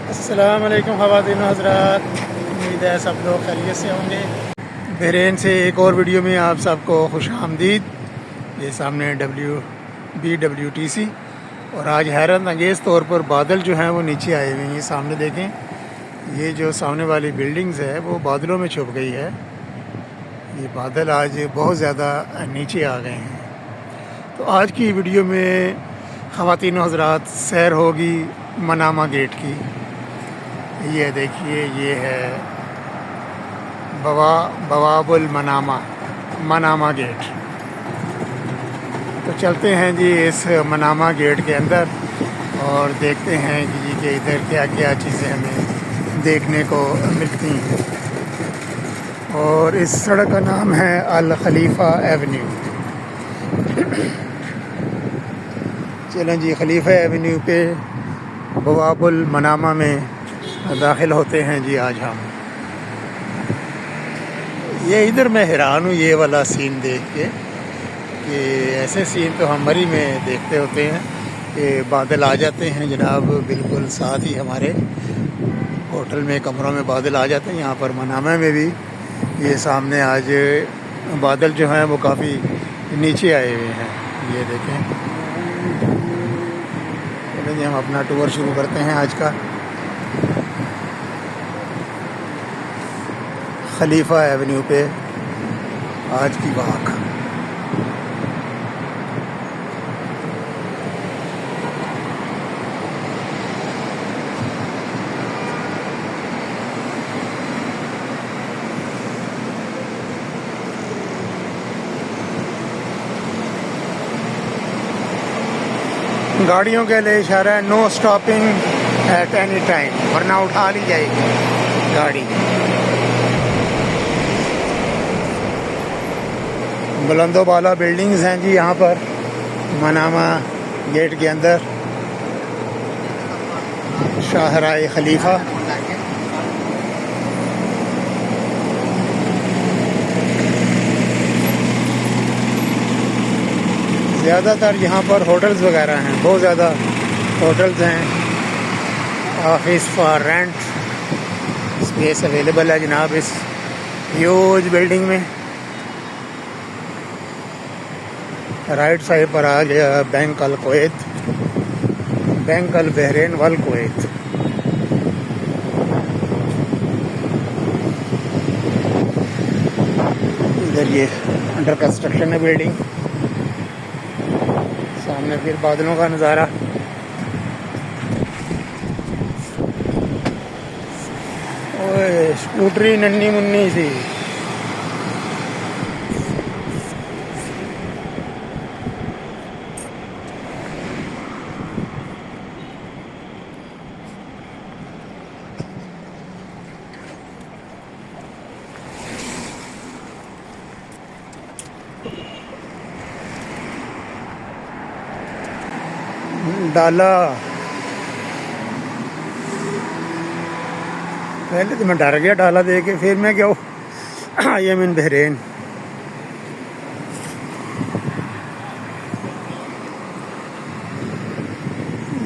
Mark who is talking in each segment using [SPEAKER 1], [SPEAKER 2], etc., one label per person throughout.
[SPEAKER 1] अस्सलाम वालेकुम ख़वातीन हज़रात, उम्मीद है सब लोग खैरियत से होंगे। बहरीन से एक और वीडियो में आप सबको खुश आमदीद। ये सामने WBWTC और आज हैरत अंगेज़ तौर पर बादल जो हैं वो नीचे आए हुए हैं। ये सामने देखें, ये जो सामने वाली बिल्डिंग्स है वो बादलों में छुप गई है। ये बादल आज बहुत ज़्यादा नीचे आ गए हैं। तो आज की वीडियो में ख़वातीन हज़रात सैर होगी मनामा गेट की। ये देखिए, ये है बवाबुल मनामा गेट। तो चलते हैं जी इस मनामा गेट के अंदर और देखते हैं कि इधर क्या क्या चीज़ें हमें देखने को मिलती हैं। और इस सड़क का नाम है अल खलीफा एवेन्यू। चलें जी, खलीफा एवेन्यू पे बवाबुल मनामा में दाखिल होते हैं जी आज हम। ये इधर मैं हैरान हूँ ये वाला सीन देख के कि ऐसे सीन तो हम मरी में देखते होते हैं कि बादल आ जाते हैं जनाब, बिल्कुल साथ ही हमारे होटल में कमरों में बादल आ जाते हैं। यहाँ पर मनामा में भी ये सामने आज बादल जो हैं वो काफ़ी नीचे आए हुए हैं। ये देखें, चलें हम अपना टूर शुरू करते हैं आज का। खलीफा एवेन्यू पे आज की वाक। गाड़ियों के लिए इशारा है, no stopping at any time, वरना उठा ली जाएगी गाड़ी। बुलंदो बाला बिल्डिंग्स हैं जी यहाँ पर मनामा गेट के अंदर। शाहराए खलीफा। ज़्यादातर यहाँ पर होटल्स वगैरह हैं, बहुत ज़्यादा होटल्स हैं। Office for rent space available है जनाब इस ह्यूज बिल्डिंग में। राइट साइड पर आ गया बैंक अल कुवैत, बैंक अल बहरीन वल कुवैत। इधर ये अंडर कंस्ट्रक्शन है बिल्डिंग। सामने फिर बादलों का नज़ारा। ओए स्कूटरी नन्ही मुन्नी सी। डाला, पहले तो मैं डर गया डाला दे के, फिर मैं क्या आई एम इन बहरीन।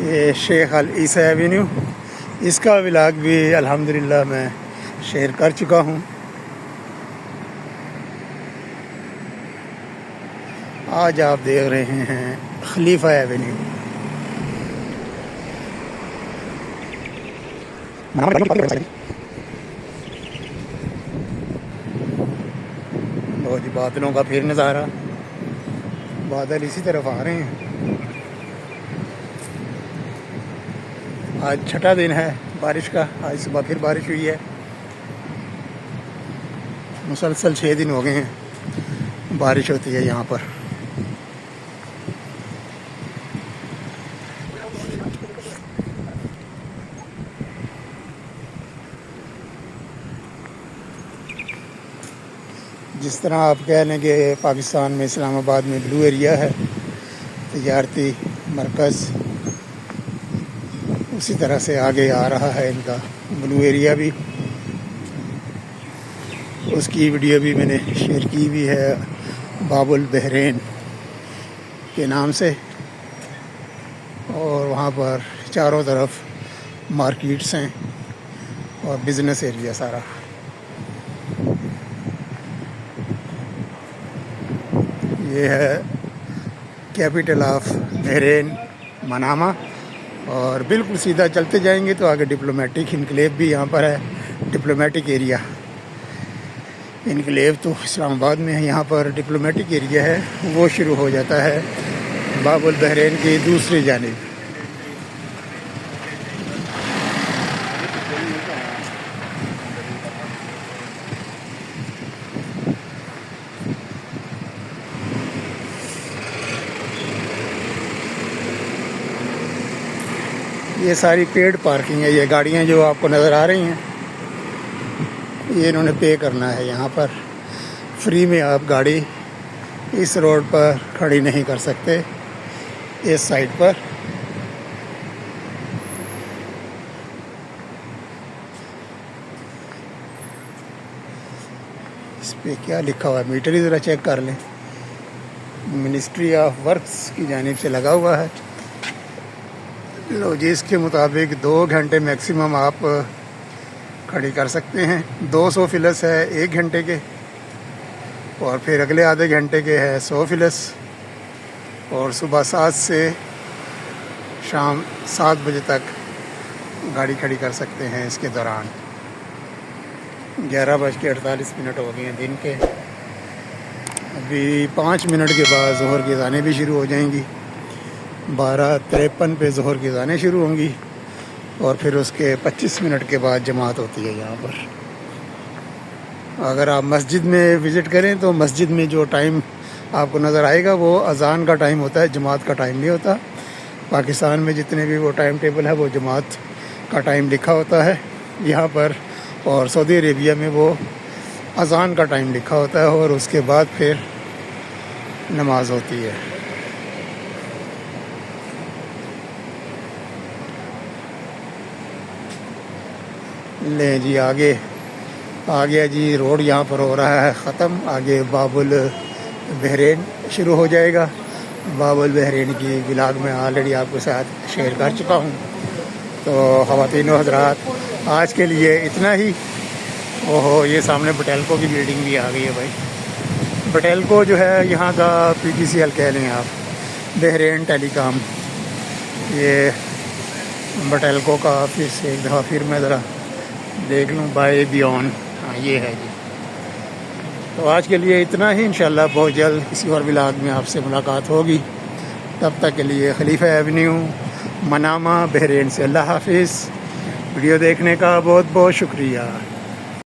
[SPEAKER 1] ये शेख अल ईसा एवेन्यू, इसका व्लॉग भी अल्हम्दुलिल्लाह मैं शेयर कर चुका हूँ। आज आप देख रहे हैं खलीफा एवेन्यू। लो जी, बादलों का फिर नज़ारा। बादल इसी तरफ आ रहे हैं। आज छठा दिन है बारिश का। आज सुबह फिर बारिश हुई है। मुसलसल 6 दिन हो गए हैं बारिश होती है यहाँ पर। जिस तरह आप कह लें कि पाकिस्तान में इस्लामाबाद में ब्लू एरिया है, तजारती मरकज़, उसी तरह से आगे आ रहा है इनका ब्लू एरिया भी। उसकी वीडियो भी मैंने शेयर की भी है बाबुल बहरीन के नाम से। और वहाँ पर चारों तरफ मार्केट्स हैं और बिज़नेस एरिया सारा। ये है कैपिटल ऑफ बहरीन मनामा। और बिल्कुल सीधा चलते जाएंगे तो आगे डिप्लोमेटिक इनक्लेव भी यहाँ पर है। डिप्लोमेटिक एरिया इनक्लेव तो इस्लामाबाद में है, यहाँ पर डिप्लोमेटिक एरिया है वो शुरू हो जाता है बाबुल बहरीन की दूसरी जानिब। ये सारी पेड पार्किंग है। ये गाड़ियाँ जो आपको नज़र आ रही हैं ये इन्होंने पे करना है। यहाँ पर फ्री में आप गाड़ी इस रोड पर खड़ी नहीं कर सकते, इस साइड पर। इस पे क्या लिखा हुआ है मीटर ही ज़रा चेक कर लें। मिनिस्ट्री ऑफ वर्क्स की जानिब से लगा हुआ है। लो जी, इसके मुताबिक 2 घंटे मैक्सिमम आप खड़ी कर सकते हैं। 200 फिलस है 1 घंटे के, और फिर अगले आधे घंटे के है 100 फिलस। और सुबह 7 से शाम 7 बजे तक गाड़ी खड़ी कर सकते हैं। इसके दौरान 11:48 हो गए हैं दिन के। अभी 5 मिनट के बाद ज़ोहर की अज़ानें भी शुरू हो जाएंगी। 12:53 पे ज़ोहर की अज़ानें शुरू होंगी और फिर उसके 25 मिनट के बाद जमात होती है यहाँ पर। अगर आप मस्जिद में विज़िट करें तो मस्जिद में जो टाइम आपको नज़र आएगा वो अज़ान का टाइम होता है, जमात का टाइम नहीं होता। पाकिस्तान में जितने भी वो टाइम टेबल है वो जमात का टाइम लिखा होता है यहाँ पर, और सऊदी अरेबिया में वो अज़ान का टाइम लिखा होता है और उसके बाद फिर नमाज होती है। ले जी, आगे आ गया जी। रोड यहाँ पर हो रहा है ख़त्म। आगे बाबुल बहरीन शुरू हो जाएगा। बाबुल बहरीन की व्लॉग में ऑलरेडी आपके साथ शेयर कर चुका हूँ। तो ख़वातीन व हज़रात, आज के लिए इतना ही। ओहो, ये सामने बटेल्को की बिल्डिंग भी आ गई है भाई। बटेल्को जो है यहाँ का PTCL कह लें आप, बहरीन टेलीकॉम। ये बटेल्को का ऑफिस एक दफ़ा फिर मैं ज़रा देख लूँ। बाय बियॉन, हाँ ये है जी। तो आज के लिए इतना ही। इंशाल्लाह बहुत जल्द किसी और व्लॉग में आपसे मुलाकात होगी। तब तक के लिए खलीफा एवेन्यू मनामा बहरीन से अल्लाह हाफिज़। वीडियो देखने का बहुत बहुत शुक्रिया।